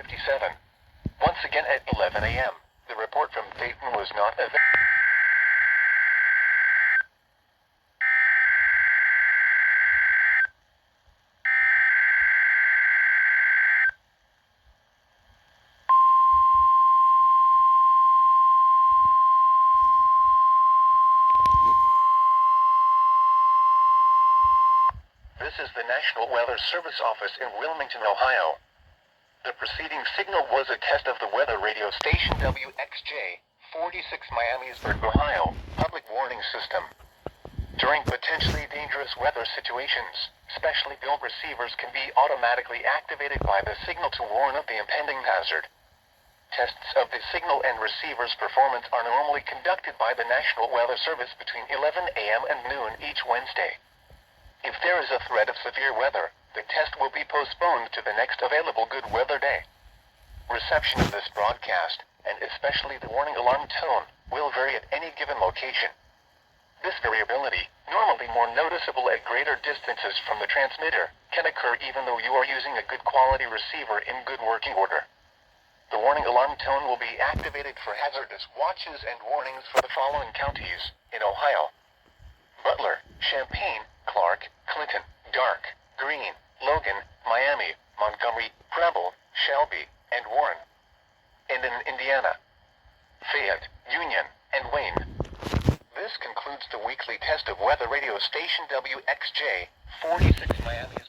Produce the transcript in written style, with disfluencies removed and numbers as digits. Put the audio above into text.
HH57. Once again at 11 a.m. The report from Dayton was not available. This is the National Weather Service office in Wilmington, Ohio. The preceding signal was a test of the weather radio station WXJ-46 Miamisburg, Ohio, public warning system. During potentially dangerous weather situations, specially built receivers can be automatically activated by the signal to warn of the impending hazard. Tests of the signal and receiver's performance are normally conducted by the National Weather Service between 11 a.m. and noon each Wednesday. If there is a threat of severe weather, the test will be postponed to the next available good weather day. Reception of this broadcast, and especially the warning alarm tone, will vary at any given location. This variability, normally more noticeable at greater distances from the transmitter, can occur even though you are using a good quality receiver in good working order. The warning alarm tone will be activated for hazardous watches and warnings for the following counties in Ohio: Butler, Champaign, Clark, Clinton, Dark, Greene, Logan, Miami, Montgomery, Preble, Shelby, and Warren. And in Indiana, Fayette, Union, and Wayne. This concludes the weekly test of weather radio station WXJ-46 Miami.